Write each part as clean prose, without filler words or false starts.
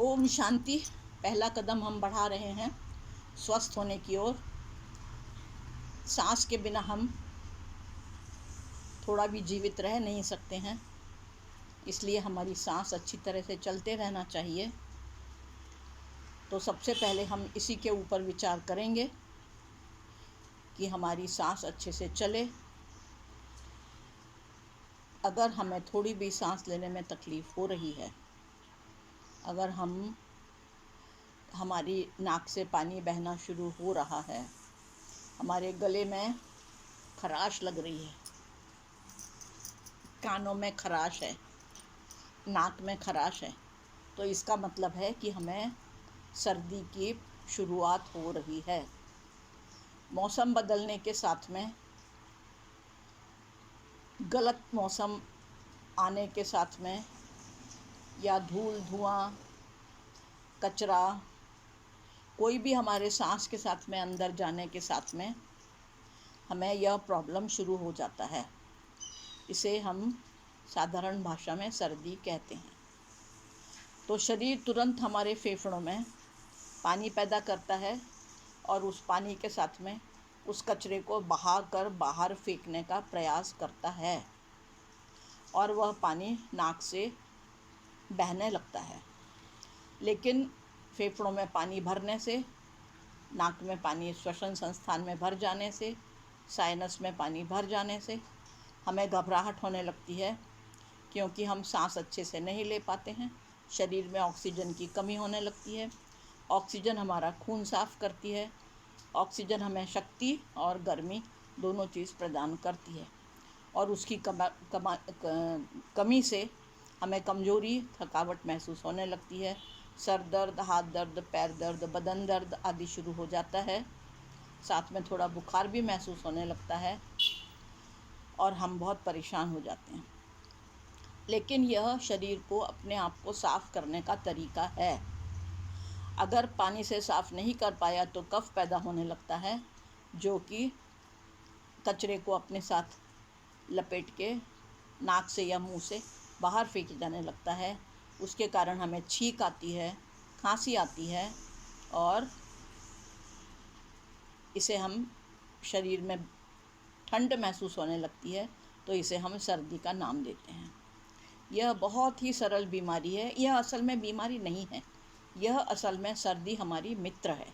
ओम शांति। पहला कदम हम बढ़ा रहे हैं स्वस्थ होने की ओर। सांस के बिना हम थोड़ा भी जीवित रह नहीं सकते हैं, इसलिए हमारी सांस अच्छी तरह से चलते रहना चाहिए। तो सबसे पहले हम इसी के ऊपर विचार करेंगे कि हमारी सांस अच्छे से चले। अगर हमें थोड़ी भी सांस लेने में तकलीफ़ हो रही है, अगर हमारी नाक से पानी बहना शुरू हो रहा है, हमारे गले में खराश लग रही है, कानों में खराश है, नाक में खराश है, तो इसका मतलब है कि हमें सर्दी की शुरुआत हो रही है। मौसम बदलने के साथ में, गलत मौसम आने के साथ में, या धूल धुआं कचरा कोई भी हमारे सांस के साथ में अंदर जाने के साथ में हमें यह प्रॉब्लम शुरू हो जाता है। इसे हम साधारण भाषा में सर्दी कहते हैं। तो शरीर तुरंत हमारे फेफड़ों में पानी पैदा करता है और उस पानी के साथ में उस कचरे को बहाकर बाहर फेंकने का प्रयास करता है, और वह पानी नाक से बहने लगता है। लेकिन फेफड़ों में पानी भरने से, नाक में पानी श्वसन संस्थान में भर जाने से, साइनस में पानी भर जाने से हमें घबराहट होने लगती है, क्योंकि हम सांस अच्छे से नहीं ले पाते हैं। शरीर में ऑक्सीजन की कमी होने लगती है। ऑक्सीजन हमारा खून साफ करती है। ऑक्सीजन हमें शक्ति और गर्मी दोनों चीज़ प्रदान करती है, और उसकी कमी से हमें कमज़ोरी, थकावट महसूस होने लगती है। सर दर्द, हाथ दर्द, पैर दर्द, बदन दर्द आदि शुरू हो जाता है। साथ में थोड़ा बुखार भी महसूस होने लगता है और हम बहुत परेशान हो जाते हैं। लेकिन यह शरीर को अपने आप को साफ़ करने का तरीका है। अगर पानी से साफ़ नहीं कर पाया तो कफ पैदा होने लगता है, जो कि कचरे को अपने साथ लपेट के नाक से या मुंह से बाहर फेंक जाने लगता है। उसके कारण हमें छींक आती है, खांसी आती है, और इसे हम शरीर में ठंड महसूस होने लगती है, तो इसे हम सर्दी का नाम देते हैं। यह बहुत ही सरल बीमारी है। यह असल में बीमारी नहीं है, यह असल में सर्दी हमारी मित्र है,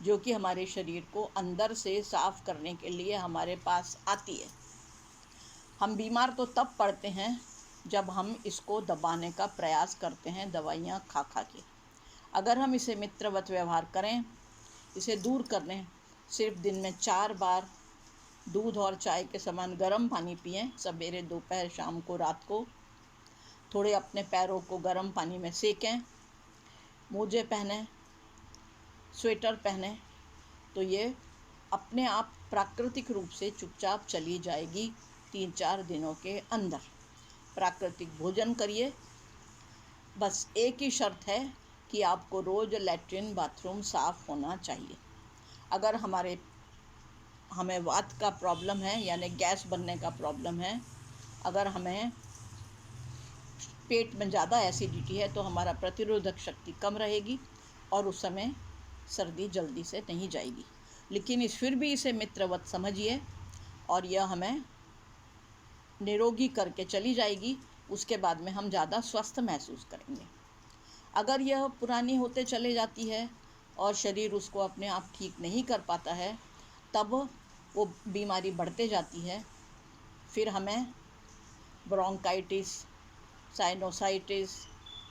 जो कि हमारे शरीर को अंदर से साफ़ करने के लिए हमारे पास आती है। हम बीमार तो तब पड़ते हैं जब हम इसको दबाने का प्रयास करते हैं, दवाइयाँ खा खा के। अगर हम इसे मित्रवत व्यवहार करें, इसे दूर कर लें, सिर्फ दिन में 4 बार दूध और चाय के समान गर्म पानी पिएं, सवेरे, दोपहर, शाम को, रात को। थोड़े अपने पैरों को गर्म पानी में सेकें, मोजे पहनें, स्वेटर पहनें, तो ये अपने आप प्राकृतिक रूप से चुपचाप चली जाएगी 3-4 दिनों के अंदर। प्राकृतिक भोजन करिए। बस एक ही शर्त है कि आपको रोज़ लैट्रिन बाथरूम साफ़ होना चाहिए। अगर हमें वात का प्रॉब्लम है, यानी गैस बनने का प्रॉब्लम है, अगर हमें पेट में ज़्यादा एसिडिटी है, तो हमारा प्रतिरोधक शक्ति कम रहेगी और उस समय सर्दी जल्दी से नहीं जाएगी। लेकिन फिर भी इसे मित्रवत समझिए, और यह हमें निरोगी करके चली जाएगी। उसके बाद में हम ज़्यादा स्वस्थ महसूस करेंगे। अगर यह पुरानी होते चले जाती है और शरीर उसको अपने आप ठीक नहीं कर पाता है, तब वो बीमारी बढ़ते जाती है। फिर हमें ब्रोंकाइटिस, साइनोसाइटिस,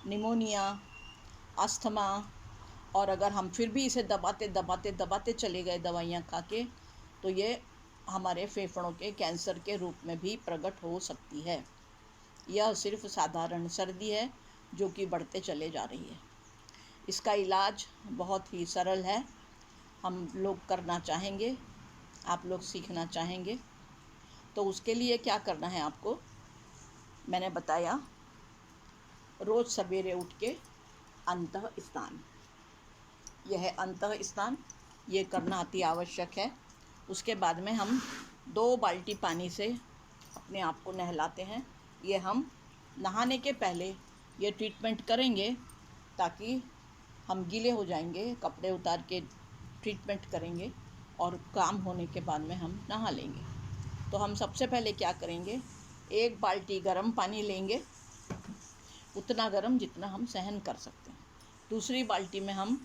निमोनिया, अस्थमा, और अगर हम फिर भी इसे दबाते चले गए दवाइयाँ खा के, तो ये हमारे फेफड़ों के कैंसर के रूप में भी प्रकट हो सकती है। यह सिर्फ साधारण सर्दी है जो कि बढ़ते चले जा रही है। इसका इलाज बहुत ही सरल है। हम लोग करना चाहेंगे, आप लोग सीखना चाहेंगे, तो उसके लिए क्या करना है आपको, मैंने बताया। रोज़ सवेरे उठ के अंतः स्नान, यह अंतः स्नान ये करना अति आवश्यक है। उसके बाद में हम 2 बाल्टी पानी से अपने आप को नहलाते हैं। ये हम नहाने के पहले ये ट्रीटमेंट करेंगे ताकि हम गीले हो जाएंगे, कपड़े उतार के ट्रीटमेंट करेंगे और काम होने के बाद में हम नहा लेंगे। तो हम सबसे पहले क्या करेंगे, 1 बाल्टी गर्म पानी लेंगे, उतना गर्म जितना हम सहन कर सकते हैं। दूसरी बाल्टी में हम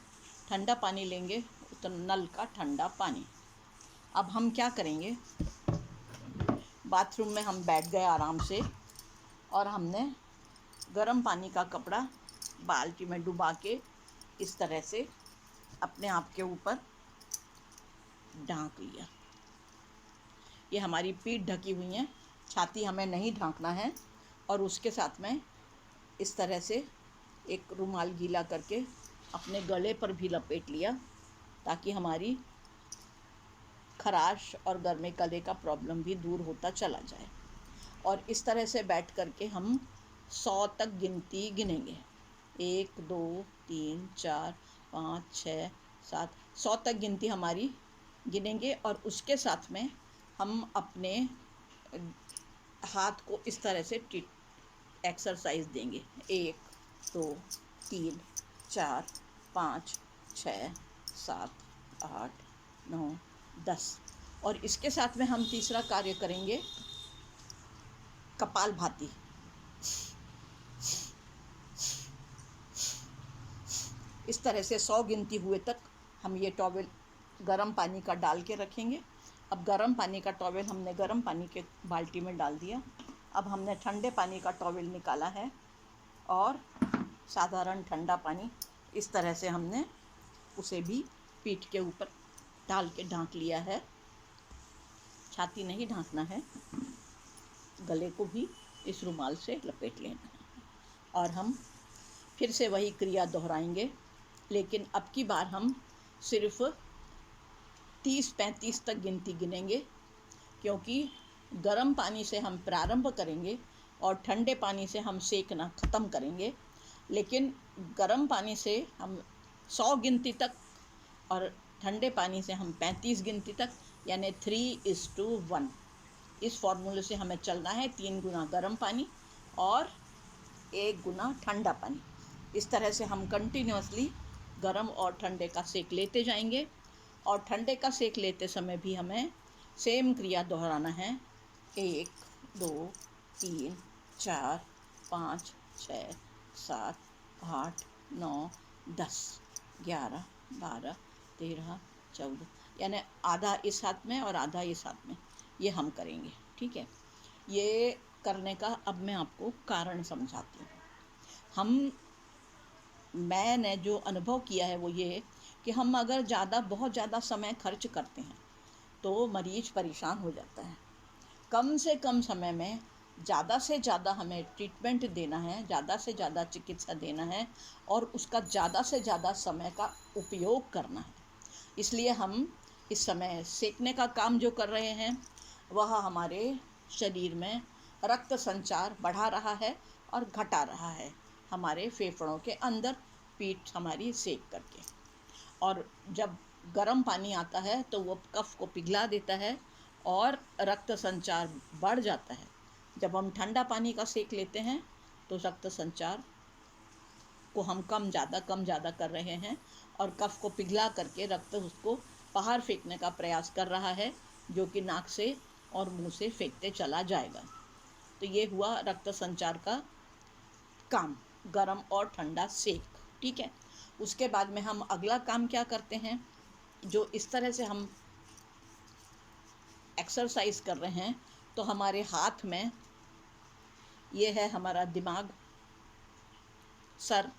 ठंडा पानी लेंगे, उतना नल का ठंडा पानी। अब हम क्या करेंगे, बाथरूम में हम बैठ गए आराम से और हमने गर्म पानी का कपड़ा बाल्टी में डुबा के इस तरह से अपने आप के ऊपर ढाँक लिया। ये हमारी पीठ ढकी हुई है, छाती हमें नहीं ढाँकना है। और उसके साथ में इस तरह से एक रुमाल गीला करके अपने गले पर भी लपेट लिया, ताकि हमारी खराश और गर्मे गले का प्रॉब्लम भी दूर होता चला जाए। और इस तरह से बैठ करके हम 100 तक गिनती गिनेंगे, 1 2 3 4 5 6 7, 100 तक गिनती हमारी गिनेंगे। और उसके साथ में हम अपने हाथ को इस तरह से एक्सरसाइज देंगे, 1 2 3 4 5 6 7 8 9 10। और इसके साथ में हम तीसरा कार्य करेंगे, कपालभाति। इस तरह से 100 गिनती हुए तक हम ये टॉवेल गर्म पानी का डाल के रखेंगे। अब गर्म पानी का टॉवेल हमने गर्म पानी के बाल्टी में डाल दिया। अब हमने ठंडे पानी का टॉवेल निकाला है और साधारण ठंडा पानी इस तरह से हमने उसे भी पीठ के ऊपर डाल के ढाँक लिया है। छाती नहीं ढाँकना है, गले को भी इस रुमाल से लपेट लेना है। और हम फिर से वही क्रिया दोहराएंगे, लेकिन अब की बार हम सिर्फ 30-35 तक गिनती गिनेंगे, क्योंकि गर्म पानी से हम प्रारंभ करेंगे और ठंडे पानी से हम सेकना ख़त्म करेंगे। लेकिन गर्म पानी से हम 100 गिनती तक और ठंडे पानी से हम 35 गिनती तक, यानी 3:1 इस फॉर्मूले से हमें चलना है। 3 गुना गर्म पानी और 1 गुना ठंडा पानी। इस तरह से हम कंटिन्यूसली गर्म और ठंडे का सेक लेते जाएंगे। और ठंडे का सेक लेते समय भी हमें सेम क्रिया दोहराना है, 1 2 3 4 5 6 7 8 9 10 11 12 13 14, यानी आधा इस हाथ में और आधा इस हाथ में, ये हम करेंगे। ठीक है, ये करने का अब मैं आपको कारण समझाती हूँ। मैंने जो अनुभव किया है वो ये कि हम अगर बहुत ज़्यादा समय खर्च करते हैं तो मरीज परेशान हो जाता है। कम से कम समय में ज़्यादा से ज़्यादा हमें ट्रीटमेंट देना है, ज़्यादा से ज़्यादा चिकित्सा देना है और उसका ज़्यादा से ज़्यादा समय का उपयोग करना है। इसलिए हम इस समय सेकने का काम जो कर रहे हैं वह हमारे शरीर में रक्त संचार बढ़ा रहा है और घटा रहा है, हमारे फेफड़ों के अंदर पीठ हमारी सेक करके। और जब गर्म पानी आता है तो वो कफ को पिघला देता है और रक्त संचार बढ़ जाता है। जब हम ठंडा पानी का सेक लेते हैं तो रक्त संचार को हम कम ज़्यादा कर रहे हैं और कफ को पिघला करके रक्त उसको बाहर फेंकने का प्रयास कर रहा है, जो कि नाक से और मुंह से फेंकते चला जाएगा। तो ये हुआ रक्त संचार का काम, गर्म और ठंडा सेक। ठीक है, उसके बाद में हम अगला काम क्या करते हैं, जो इस तरह से हम एक्सरसाइज कर रहे हैं तो हमारे हाथ में ये है हमारा दिमाग, सर,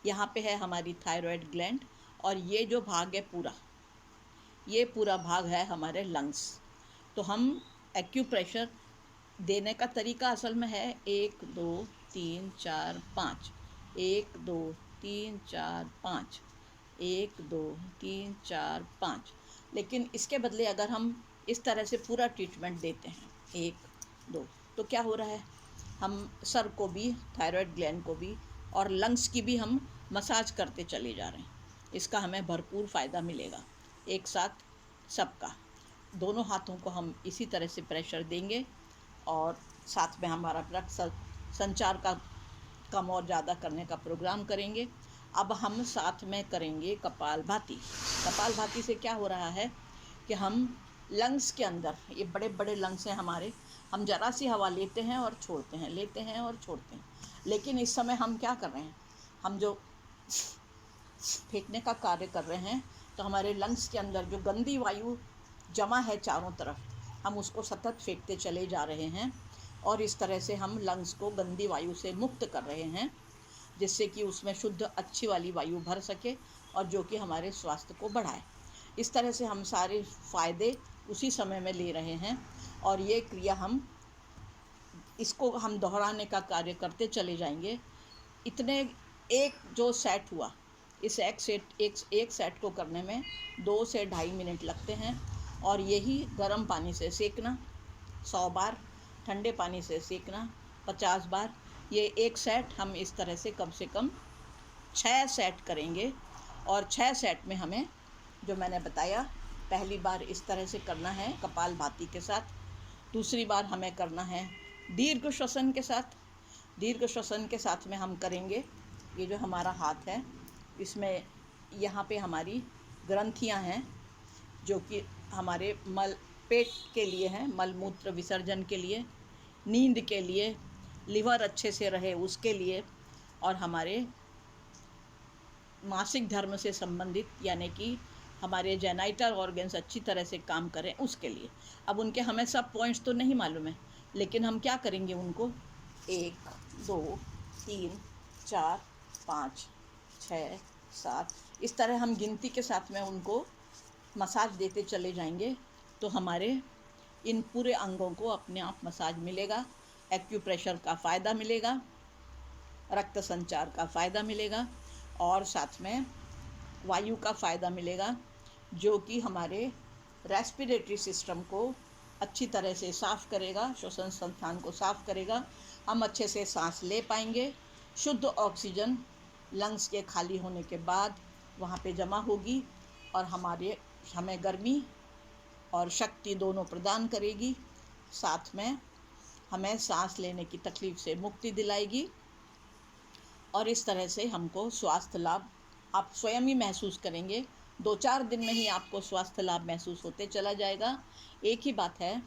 यहाँ पे है हमारी थायराइड ग्लैंड और ये जो भाग है ये पूरा भाग है हमारे लंग्स। तो हम एक्यूप्रेशर देने का तरीका असल में है 1 2 3 4 5, 1 2 3 4 5, 1 2 3 4 5। लेकिन इसके बदले अगर हम इस तरह से पूरा ट्रीटमेंट देते हैं 1 2, तो क्या हो रहा है, हम सर को भी, थायराइड ग्लैंड को भी और लंग्स की भी हम मसाज करते चले जा रहे हैं। इसका हमें भरपूर फ़ायदा मिलेगा। एक साथ सबका, दोनों हाथों को हम इसी तरह से प्रेशर देंगे और साथ में हमारा रक्त संचार का कम और ज़्यादा करने का प्रोग्राम करेंगे। अब हम साथ में करेंगे कपालभाति। कपालभाति से क्या हो रहा है कि हम लंग्स के अंदर, ये बड़े बड़े लंग्स हैं हमारे, हम जरा सी हवा लेते हैं और छोड़ते हैं, लेते हैं और छोड़ते हैं। लेकिन इस समय हम क्या कर रहे हैं, हम जो फेंकने का कार्य कर रहे हैं, तो हमारे लंग्स के अंदर जो गंदी वायु जमा है चारों तरफ, हम उसको सतत फेंकते चले जा रहे हैं और इस तरह से हम लंग्स को गंदी वायु से मुक्त कर रहे हैं, जिससे कि उसमें शुद्ध अच्छी वाली वायु भर सके और जो कि हमारे स्वास्थ्य को बढ़ाए। इस तरह से हम सारे फ़ायदे उसी समय में ले रहे हैं और ये क्रिया इसको हम दोहराने का कार्य करते चले जाएंगे। इतने एक जो सेट हुआ, इस एक सेट को करने में 2 से 2.5 मिनट लगते हैं और यही गर्म पानी से सेकना 100 बार, ठंडे पानी से सेकना 50 बार। ये एक सेट हम इस तरह से कम 6 सेट करेंगे और 6 सेट में हमें, जो मैंने बताया, पहली बार इस तरह से करना है कपालभाति के साथ, दूसरी बार हमें करना है दीर्घ श्वसन के साथ। दीर्घ श्वसन के साथ में हम करेंगे, ये जो हमारा हाथ है इसमें यहाँ पे हमारी ग्रंथियाँ हैं जो कि हमारे पेट के लिए हैं, मल मूत्र विसर्जन के लिए, नींद के लिए, लिवर अच्छे से रहे उसके लिए, और हमारे मासिक धर्म से संबंधित यानी कि हमारे जेनाइटल ऑर्गन्स अच्छी तरह से काम करें उसके लिए। अब उनके हमें सब पॉइंट्स तो नहीं मालूम है, लेकिन हम क्या करेंगे, उनको 1 2 3 4 5 6 7 इस तरह हम गिनती के साथ में उनको मसाज देते चले जाएंगे, तो हमारे इन पूरे अंगों को अपने आप मसाज मिलेगा, एक्यूप्रेशर का फ़ायदा मिलेगा, रक्त संचार का फ़ायदा मिलेगा और साथ में वायु का फ़ायदा मिलेगा, जो कि हमारे रेस्पिरेटरी सिस्टम को अच्छी तरह से साफ़ करेगा, श्वसन संस्थान को साफ़ करेगा। हम अच्छे से सांस ले पाएंगे, शुद्ध ऑक्सीजन लंग्स के खाली होने के बाद वहाँ पे जमा होगी और हमें गर्मी और शक्ति दोनों प्रदान करेगी, साथ में हमें सांस लेने की तकलीफ़ से मुक्ति दिलाएगी और इस तरह से हमको स्वास्थ्य लाभ आप स्वयं ही महसूस करेंगे। 2-4 दिन में ही आपको स्वास्थ्य लाभ महसूस होते चला जाएगा। एक ही बात है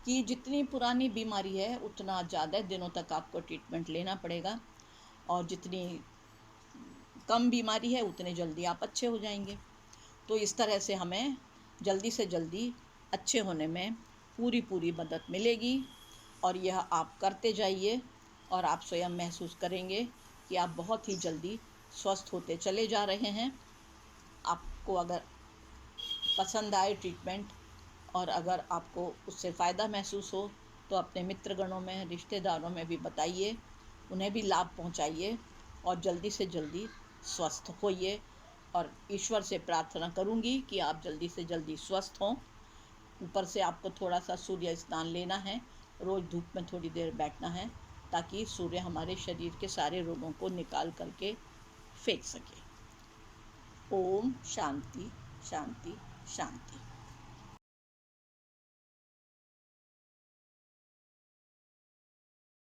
कि जितनी पुरानी बीमारी है उतना ज़्यादा दिनों तक आपको ट्रीटमेंट लेना पड़ेगा और जितनी कम बीमारी है उतने जल्दी आप अच्छे हो जाएंगे। तो इस तरह से हमें जल्दी से जल्दी अच्छे होने में पूरी मदद मिलेगी और यह आप करते जाइए और आप स्वयं महसूस करेंगे कि आप बहुत ही जल्दी स्वस्थ होते चले जा रहे हैं। आपको अगर पसंद आए ट्रीटमेंट और अगर आपको उससे फ़ायदा महसूस हो तो अपने मित्रगणों में, रिश्तेदारों में भी बताइए, उन्हें भी लाभ पहुंचाइए और जल्दी से जल्दी स्वस्थ होइए। और ईश्वर से प्रार्थना करूंगी कि आप जल्दी से जल्दी स्वस्थ हों। ऊपर से आपको थोड़ा सा सूर्य स्नान लेना है, रोज़ धूप में थोड़ी देर बैठना है ताकि सूर्य हमारे शरीर के सारे रोगों को निकाल करके फेंक सके। ओम शांति शांति शांति।